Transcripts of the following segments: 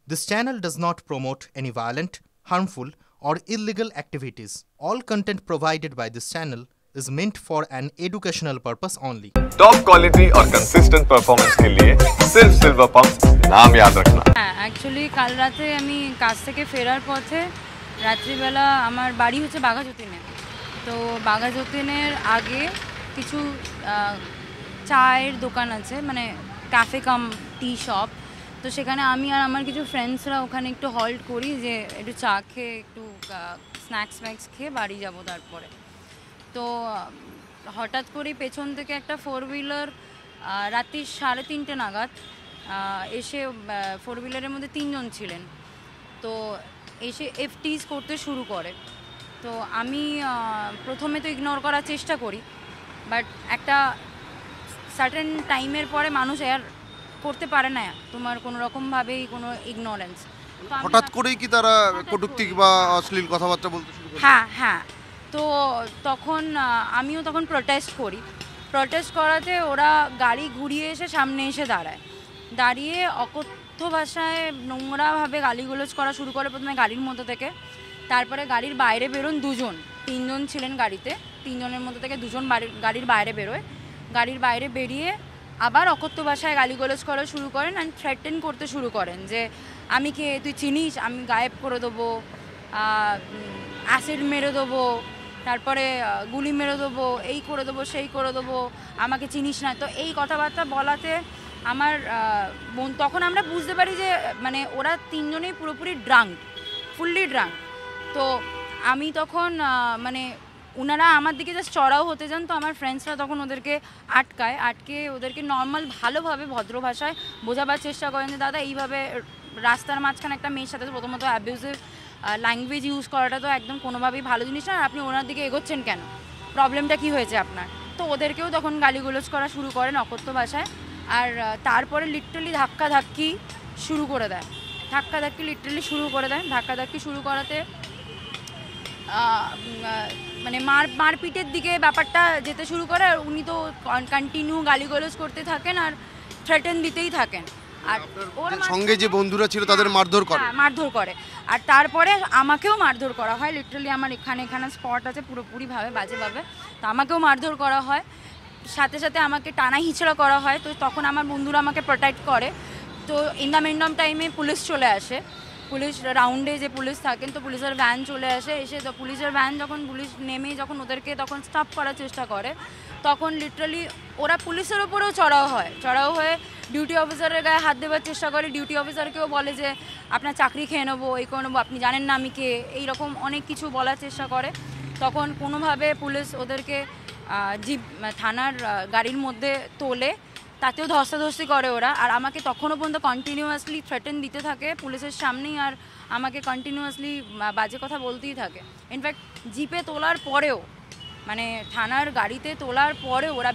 This channel does not promote any violent, harmful, or illegal activities. All content provided by this channel is meant for an educational purpose only. Top quality और consistent performance के लिए सिर्फ silver pump नाम याद रखना। Actually কাল রাতে আমি কাজ থেকে ফেরার পথে রাত্রিবেলা আমার বাড়ি হচ্ছে বাঘাযতীনে। তো বাঘাযতীনের আগে কিছু চায়ের দোকান আছে, মানে ক্যাফে কাম টি শপ। তো সেখানে আমি আর আমার কিছু ফ্রেন্ডসরা ওখানে একটু হল্ট করি যে একটু চা খেয়ে একটু স্ন্যাক্স খেয়ে বাড়ি যাব। তারপরে তো হঠাৎ করে পেছন থেকে একটা 4 হুইলার রাত্রি 3:30 নাগাদ এসে 4 হুইলারের মধ্যে 3 জন ছিলেন। তো এসে এফটিস করতে শুরু করে। তো আমি প্রথমে তো ইগনোর করার চেষ্টা করি, বাট একটা সার্টেন টাইমের পরে মানুষ আর করতে পারে না তোমার কোনো রকমভাবেই কোনো ইগনোরেন্স। হঠাৎ করেই কি তারা কটূক্তি বা অশ্লীল কথাবার্তা বলতে শুরু করে? হ্যাঁ। তো তখন আমিও তখন প্রটেস্ট করাতে ওরা গাড়ি ঘুরিয়ে এসে সামনে এসে দাঁড়িয়ে অকথ্য ভাষায় নোংরাভাবে গালিগুলোজ করা শুরু করে। প্রথমে গাড়ির মধ্যে থেকে, তারপরে গাড়ির বাইরে বেরোন 2 জন, 3 জন ছিলেন গাড়িতে, 3 জনের মধ্যে থেকে 2 জন গাড়ির বাইরে বেরোয়। গাড়ির বাইরে বেরিয়ে আবার অকথ্য ভাষায় গালিগুলোজ করা শুরু করেন অ্যান্ড থ্রেটেন করতে শুরু করেন যে আমি কে, তুই চিনিস, আমি গায়েব করে দেবো, অ্যাসিড মেরে দেবো, তারপরে গুলি মেরে দেবো, এই করে দেবো, সেই করে দেবো, আমাকে চিনিস না। তো এই কথাবার্তা বলাতে আমার তখন আমরা বুঝতে পারি যে মানে ওরা 3 জনেই পুরোপুরি ফুললি ড্রাঙ্ক। তো আমি তখন মানে ওনারা আমার দিকে জাস্ট চড়াও হতে যান। তো আমার ফ্রেন্ডসরা তখন ওদেরকে আটকে ওদেরকে নর্মাল ভালোভাবে ভদ্র ভাষায় বোঝাবার চেষ্টা করেন যে দাদা এইভাবে রাস্তার মাঝখানে একটা মেয়ের সাথে প্রথমত অ্যাবিউজিভ ল্যাঙ্গুয়েজ ইউজ করাটা তো একদম কোনোভাবেই ভালো জিনিস না, আপনি ওনার দিকে এগোচ্ছেন কেন, প্রবলেমটা কি হয়েছে আপনার। তো ওদেরকেও তখন গালিগুলোজ করা শুরু করেন অকথ্য ভাষায়। আর তারপরে লিটারালি ধাক্কাধাক্কি শুরু করে দেয়। ধাক্কাধাক্কি শুরু করাতে মানে মারপিটের দিকে ব্যাপারটা যেতে শুরু করে। আর উনি তো কন্টিনিউ গালিগালাজ করতে থাকেন আর থ্রেটেন দিতেই থাকেন। আর ওর সঙ্গে যে বন্ধুরা ছিল তাদের মারধর করে। আর তারপরে আমাকেও মারধর করা হয়। লিটারালি আমার এখানে স্পট আছে পুরোপুরিভাবে বাজেভাবে। তো আমাকেও মারধর করা হয়, সাথে আমাকে টানা হিচড়া করা হয়। তো তখন আমার বন্ধুরা আমাকে প্রোটেক্ট করে। তো ইন দ্য মিড অফ টাইমে পুলিশ চলে আসে। পুলিশ রাউন্ডে যে পুলিশ থাকেন, তো পুলিশের ভ্যান চলে এসে তো পুলিশের ভ্যান যখন পুলিশ নেমে যখন ওদেরকে তখন স্টপ করার চেষ্টা করে, তখন লিটারালি ওরা পুলিশের ওপরেও চড়াও হয়ে ডিউটি অফিসারের গায়ে হাত দেওয়ার চেষ্টা করে। ডিউটি অফিসারকেও বলে যে আপনার চাকরি খেয়ে নেবো, এই করে নেবো, আপনি জানেন না আমি কে, এইরকম অনেক কিছু বলার চেষ্টা করে। তখন কোনোভাবে পুলিশ ওদেরকে জিপ থানার গাড়ির মধ্যে তোলে, তাতেও ধস্তাধস্তি করে ওরা। আর আমাকে তখনও পর্যন্ত কন্টিনিউয়াসলি থ্রেটেন দিতে থাকে পুলিশের সামনেই, আর আমাকে কন্টিনিউয়াসলি বাজে কথা বলতেই থাকে। ইনফ্যাক্ট জিপে তোলার পরেও, মানে থানার গাড়িতে তোলার পরেও ওরা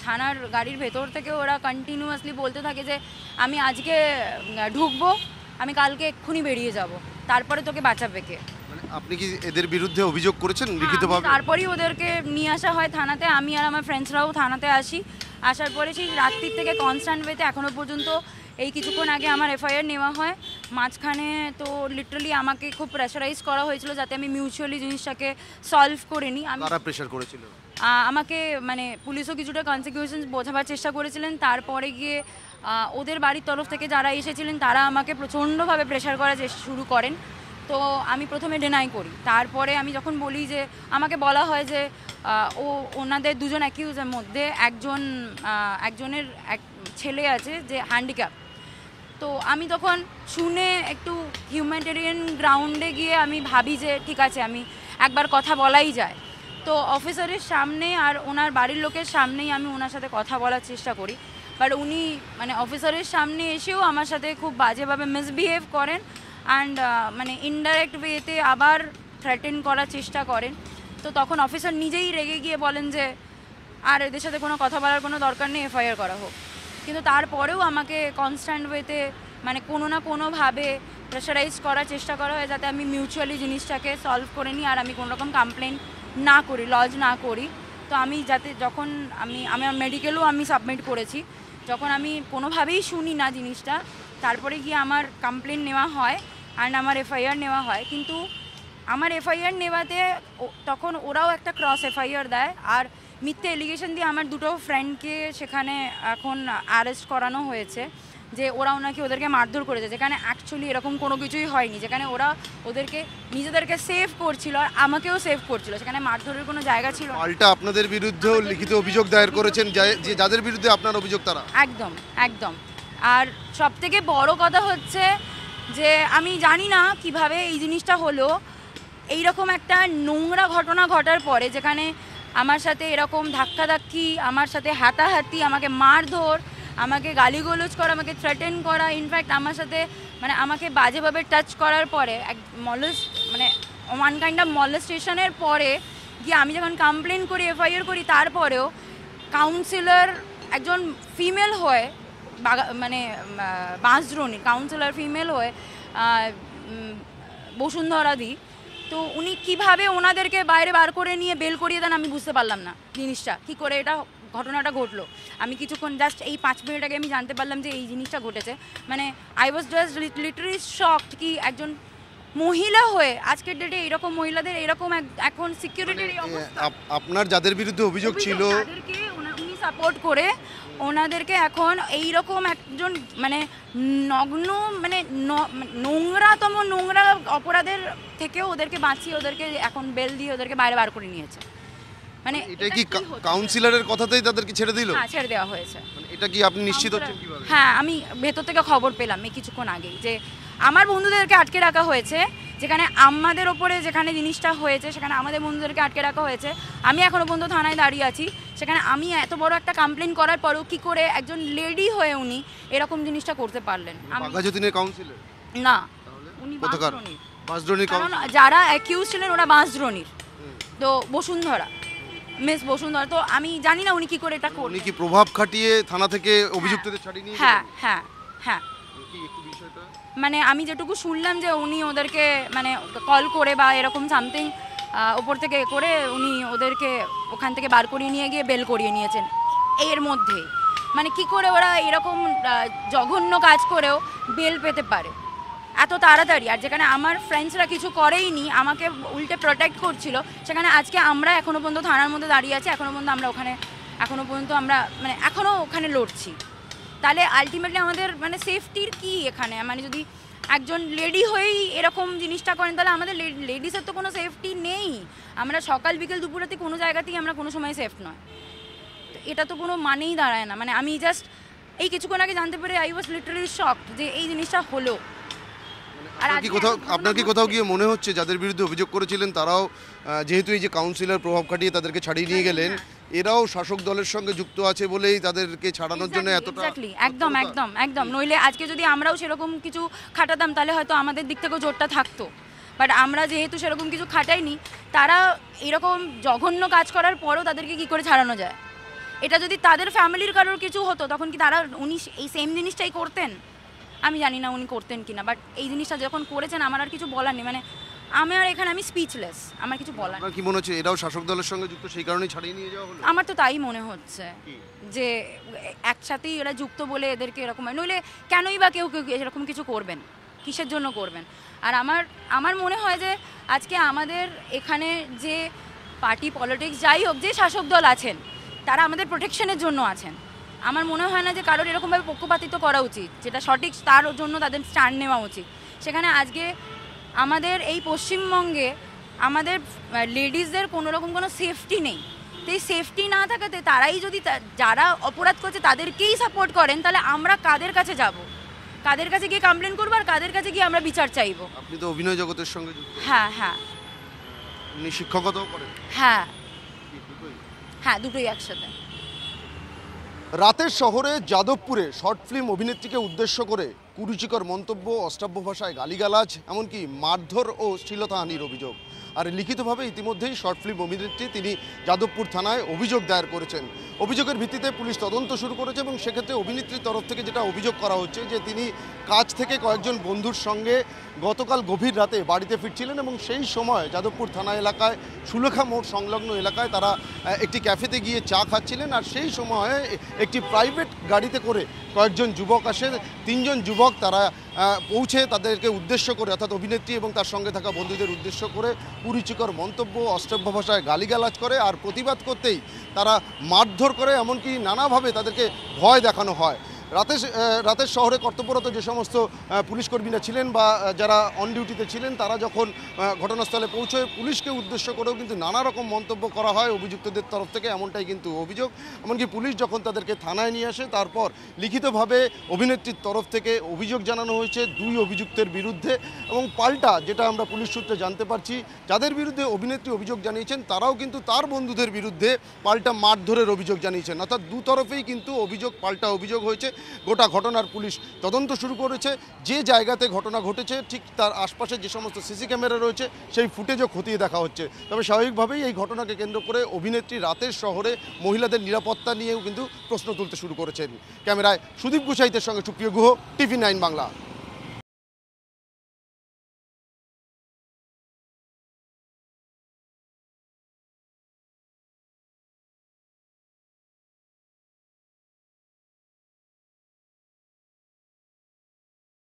থানার গাড়ির ভেতর থেকে ওরা কন্টিনিউয়াসলি বলতে থাকে যে আমি আজকে ঢুকবো, আমি কালকে এক্ষুনি বেরিয়ে যাব, তারপরে তোকে বাঁচাবে কে। আপনি কি এদের বিরুদ্ধে অভিযোগ করেছেন লিখিতভাবে? তারপরেই ওদেরকে নিয়ে আসা হয় থানাতে। আমি আর আমার ফ্রেন্ডসরাও থানাতে আসার পরে সেই রাত্রির থেকে কনস্ট্যান্ট ওয়েতে এখনও পর্যন্ত এই কিছুক্ষণ আগে আমার এফআইআর নেওয়া হয়। মাঝখানে তো লিটারালি আমাকে খুব প্রেশারাইজ করা হয়েছিল যাতে আমি মিউচুয়ালি জিনিসটাকে সলভ করে নিই। কারা প্রেশার করেছিল? আমাকে মানে পুলিশও কিছুটা কনসিকুয়েশনস বোঝাবার চেষ্টা করেছিলেন। তারপরে গিয়ে ওদের বাড়ির তরফ থেকে যারা এসেছিলেন তারা আমাকে প্রচণ্ডভাবে প্রেশার করা শুরু করেন। তো আমি প্রথমে ডিনাই করি। তারপরে আমি যখন বলি যে আমাকে বলা হয় যে ওনাদের 2 জন অ্যাকিউজের মধ্যে একজনের এক ছেলে আছে যে হ্যান্ডিক্যাপ। তো আমি তখন শুনে একটু হিউম্যানিটেরিয়ান গ্রাউন্ডে গিয়ে আমি ভাবি যে ঠিক আছে, আমি একবার কথা বলাই যায়। তো অফিসারের সামনে আর ওনার বাড়ির লোকের সামনেই আমি ওনার সাথে কথা বলার চেষ্টা করি। বাট উনি মানে অফিসারের সামনে এসেও আমার সাথে খুব বাজেভাবে মিসবিহেভ করেন অ্যান্ড মানে ইনডাইরেক্ট ওয়েতে আবার থ্রেটেন করার চেষ্টা করেন। তো তখন অফিসার নিজেই রেগে গিয়ে বলেন যে আর এদের সাথে কোনো কথা বলার কোনো দরকার নেই, এফআইআর করা হোক। কিন্তু তারপরেও আমাকে কনস্ট্যান্ট ওয়েতে মানে কোনো না কোনোভাবে প্রেশারাইজ করার চেষ্টা করা হয় যাতে আমি মিউচুয়ালি জিনিসটাকে সলভ করে নিই আর আমি কোনো রকম কমপ্লেন না করি, লজ না করি। তো আমি যাতে যখন আমার মেডিকেলও আমি সাবমিট করেছি, যখন আমি কোনোভাবেই শুনি না জিনিসটা, তারপরে গিয়ে আমার কমপ্লেন নেওয়া হয় অ্যান্ড আমার এফআইআর নেওয়া হয়। কিন্তু আমার এফআইআর নেওয়াতে তখন ওরাও একটা ক্রস এফআইআর দেয় আর মিথ্যে এলিগেশন দিয়ে আমার দুটো ফ্রেন্ডকে সেখানে এখন অ্যারেস্ট করানো হয়েছে যে ওরা ওনাকে ওদেরকে মারধর করেছে, যেখানে অ্যাকচুয়ালি এরকম কোনো কিছুই হয়নি, যেখানে ওরা ওদেরকে নিজেদেরকে সেভ করছিল আর আমাকেও সেভ করছিল, সেখানে মারধরের কোনো জায়গা ছিল না। পাল্টা আপনাদের বিরুদ্ধেও লিখিত অভিযোগ দায়ের করেছেন, যে যাদের বিরুদ্ধে আপনার অভিযোগ তারা। একদম একদম। আর সবথেকে বড় কথা হচ্ছে যে আমি জানি না কিভাবে এই জিনিসটা হলো, এইরকম একটা নোংরা ঘটনা ঘটার পরে যেখানে আমার সাথে এরকম ধাক্কাধাক্কি, আমার সাথে হাতাহাতি, আমাকে মারধর, আমাকে গালিগোলজ করা, আমাকে থ্রেটেন করা, ইনফ্যাক্ট আমার সাথে মানে আমাকে বাজেভাবে টাচ করার পরে মানে ওয়ান কাইন্ড অফ মলেস্টেশনের পরে গিয়ে আমি যখন কমপ্লেন করি, এফআইআর করি, তারপরেও কাউন্সিলর একজন ফিমেল হয়ে মানে বাঁশদ্রোণী কাউন্সিলর ফিমেল হয়ে বসুন্ধরা দি, তো উনি কিভাবে ওনাদেরকে বাইরে বার করে নিয়ে বেল করিয়ে দেন আমি বুঝতে পারলাম না জিনিসটা কী করে এটা ঘটনাটা ঘটলো। আমি কিছুক্ষণ জাস্ট এই 5 মিনিট আগে আমি জানতে পারলাম যে এই জিনিসটা ঘটেছে। মানে I was just literally shocked কি একজন মহিলা হয়ে আজকের ডেটে এরকম মহিলাদের এরকম এখন সিকিউরিটির আপনার যাদের বিরুদ্ধে অভিযোগ ছিল তাদেরকে উনি সাপোর্ট করে ওনাদেরকে এখন এইরকম একজন মানে নগ্ন মানে নোংরাতম নোংরা অপরাধের থেকেও ওদেরকে বাঁচিয়ে ওদেরকে এখন বেল দিয়ে ওদেরকে বাইরে বার করে নিয়েছে। মানে এটা কি কাউন্সিলরের কথাতেই তাদেরকে ছেড়ে দিল? হ্যাঁ, ছেড়ে দেওয়া হয়েছে। মানে এটা কি আপনি নিশ্চিত হচ্ছেন কিভাবে? হ্যাঁ, আমি ভেতর থেকে খবর পেলাম এই কিছুক্ষণ আগেই যে আমার বন্ধুদেরকে আটকে রাখা হয়েছে, যেখানে আমাদের ওপরে যেখানে জিনিসটা হয়েছে সেখানে আমাদের বন্ধুদেরকে আটকে রাখা হয়েছে। আমি এখনও পর্যন্ত থানায় দাঁড়িয়ে আছি, সেখানে আমি এত বড় একটা কমপ্লেন করার পরেও কি করে একজন লেডি হয়ে উনি এরকম জিনিসটা করতে পারলেন? বাঘাযতীনের কাউন্সিলর না, উনি বাঁশদ্রোণীর, কারণ যারা অ্যাকিউজ ছিলেন ওরা বাঁশদ্রোণীর, তো বসুন্ধরা মিস বসুন্ধরা। তো আমি জানি না উনি কি করে এটা করলেন। উনি কি প্রভাব খাটিয়ে থানা থেকে অভিযুক্তদের ছাড়িয়ে নিয়ে? হ্যাঁ হ্যাঁ হ্যাঁ। মানে আমি যেটুকু শুনলাম যে উনি ওদেরকে মানে কল করে বা এরকম সামথিং ওপর থেকে করে উনি ওদেরকে ওখান থেকে বার করিয়ে নিয়ে গিয়ে বেল করিয়ে নিয়েছেন এর মধ্যে। মানে কি করে ওরা এরকম জঘন্য কাজ করেও বেল পেতে পারে এত তাড়াতাড়ি? আর যেখানে আমার ফ্রেন্ডসরা কিছু করেইনি, আমাকে উল্টে প্রোটেক্ট করছিল, সেখানে আজকে আমরা এখনও পর্যন্ত থানার মধ্যে দাঁড়িয়ে আছি, এখনও পর্যন্ত আমরা ওখানে এখনও পর্যন্ত আমরা মানে এখনও ওখানে লড়ছি। তাহলে আলটিমেটলি আমাদের মানে সেফটির কি এখানে? মানে যদি একজন লেডি হয়েই এরকম জিনিসটা করেন তাহলে আমাদের লেডিসের তো কোনো সেফটি নেই। আমরা সকাল বিকেল দুপুরাতে কোনো জায়গাতেই আমরা কোনো সময় সেফ নয়, তো এটা তো কোনো মানেই দাঁড়ায় না। মানে আমি জাস্ট এই কিছুক্ষণ আগে জানতে পেরে আই ওয়াজ লিটারালি শকড যে এই জিনিসটা হলো। আপনার কি কোথাও গিয়ে মনে হচ্ছে যাদের বিরুদ্ধে অভিযোগ করেছিলেন তারাও যেহেতু এই যে কাউন্সিলর প্রভাব খাটিয়ে তাদেরকে ছাড়িয়ে নিয়ে গেলেন, এরাও শাসক দলের সঙ্গে যুক্ত আছে বলেই তাদেরকে ছাড়ানোর জন্য এতটা? একদম একদম একদম। নইলে আজকে যদি আমরাও সেরকম কিছু খাটাতাম তাহলে হয়তো আমাদের দিক থেকেও জোরটা থাকতো, বাট আমরা যেহেতু সেরকম কিছু খাটাইনি, তারা এরকম জঘন্য কাজ করার পরও তাদেরকে কি করে ছাড়ানো যায়? এটা যদি তাদের ফ্যামিলির কারোর কিছু হতো তখন কি তারা উনি এই সেম জিনিসটাই করতেন? আমি জানি না উনি করতেন কিনা, বাট এই জিনিসটা যখন করেছেন আমার আর কিছু বলার নেই। মানে আমি স্পিচলেস, আমার কিছু বলার। আপনার কি মনে হচ্ছে এরাও শাসক দলের সঙ্গে যুক্ত, সেই কারণেই ছাড়িয়ে নিয়ে যাওয়া হলো? আমার তো তাই মনে হচ্ছে যে একসাথেই এরা যুক্ত বলে এদেরকে এরকম, নইলে কেনই বা কেউ এরকম কিছু করবেন, কিসের জন্য করবেন? আর আমার মনে হয় যে আজকে আমাদের এখানে যে পার্টি পলিটিক্স যাই হোক, যে শাসক দল আছেন তারা আমাদের প্রোটেকশনের জন্য আছেন। আমার মনে হয় না যে কারোর এরকমভাবে পক্ষপাতিত্ব করা উচিত, যেটা সঠিক তার জন্য তাদের স্ট্যান্ড নেওয়া উচিত। সেখানে আজকে আমাদের এই পশ্চিমবঙ্গে আমাদের লেডিসদের কোনোরকম কোনো সেফটি নেই। তো এই সেফটি না থাকাতে তারাই যদি যারা অপরাধ করছে তাদেরকেই সাপোর্ট করেন, তাহলে আমরা কাদের কাছে যাব? কাদের কাছে গিয়ে কমপ্লেন করবো আর কাদের কাছে গিয়ে আমরা বিচার চাইবো? আপনি তো অভিনয় জগতের সঙ্গে যুক্ত। হ্যাঁ হ্যাঁ। আপনি শিক্ষকতাও করেন? হ্যাঁ হ্যাঁ, দুটোই একসাথে। রাতের শহরে যাদবপুরে শর্ট ফিল্ম অভিনেত্রীকে উদ্দেশ্য করে কুরুচিকর মন্তব্য, অশ্রাব্য ভাষায় গালিগালাজ, এমনকি মারধর ও শ্লীলতাহানির অভিযোগ। আর লিখিতভাবে ইতিমধ্যেই শর্ট ফিল্ম অভিনেত্রী তিনি যাদবপুর থানায় অভিযোগ দায়ের করেছেন। অভিযোগের ভিত্তিতে পুলিশ তদন্ত শুরু করেছে এবং সেক্ষেত্রে অভিনেত্রীর তরফ থেকে যেটা অভিযোগ করা হচ্ছে যে তিনি কাজ থেকে কয়েকজন বন্ধুর সঙ্গে গতকাল গভীর রাতে বাড়িতে ফিরছিলেন এবং সেই সময় যাদবপুর থানা এলাকায় সুলেখা মোড় সংলগ্ন এলাকায় তারা একটি ক্যাফেতে গিয়ে চা খাচ্ছিলেন। আর সেই সময় একটি প্রাইভেট গাড়িতে করে কয়েকজন যুবক আসে, 3 জন যুবক তারা পৌঁছে তাদেরকে উদ্দেশ্য করে অর্থাৎ অভিনেত্রী এবং তার সঙ্গে থাকা বন্ধুদের উদ্দেশ্য করে কুরুচিকর মন্তব্য, অশ্রাব্য ভাষায় গালিগালাজ করে। আর প্রতিবাদ করতেই তারা মারধর করে, এমনকি নানাভাবে তাদেরকে ভয় দেখানো হয়। রাতের শহরে কর্তব্যরত যে সমস্ত পুলিশ কর্মীরা ছিলেন বা যারা অন ডিউটিতে ছিলেন তারা যখন ঘটনাস্থলে পৌঁছয় পুলিশকে উদ্দেশ্য করেও কিন্তু নানা রকম মন্তব্য করা হয় অভিযুক্তদের তরফ থেকে, এমনটাই কিন্তু অভিযোগ। এমনকি পুলিশ যখন তাদেরকে থানায় নিয়ে আসে তারপর লিখিতভাবে অভিনেত্রীর তরফ থেকে অভিযোগ জানানো হয়েছে 2 অভিযুক্তের বিরুদ্ধে। এবং পাল্টা যেটা আমরা পুলিশ সূত্রে জানতে পারছি, যাদের বিরুদ্ধে অভিনেত্রী অভিযোগ জানিয়েছেন তারাও কিন্তু তার বন্ধুদের বিরুদ্ধে পাল্টা মারধরের অভিযোগ জানিয়েছেন। অর্থাৎ দুতরফেই কিন্তু অভিযোগ পাল্টা অভিযোগ হয়েছে। গোটা ঘটনার পুলিশ তদন্ত শুরু করেছে। যে জায়গাতে ঘটনা ঘটেছে ঠিক তার আশপাশে যে সমস্ত সিসি ক্যামেরা রয়েছে সেই ফুটেজও খতিয়ে দেখা হচ্ছে। তবে স্বাভাবিকভাবেই এই ঘটনাকে কেন্দ্র করে অভিনেত্রী রাতের শহরে মহিলাদের নিরাপত্তা নিয়েও কিন্তু প্রশ্ন তুলতে শুরু করেছেন। ক্যামেরায় সুদীপ গুসাইতের সঙ্গে সুপ্রিয় গুহ, TV9 বাংলা।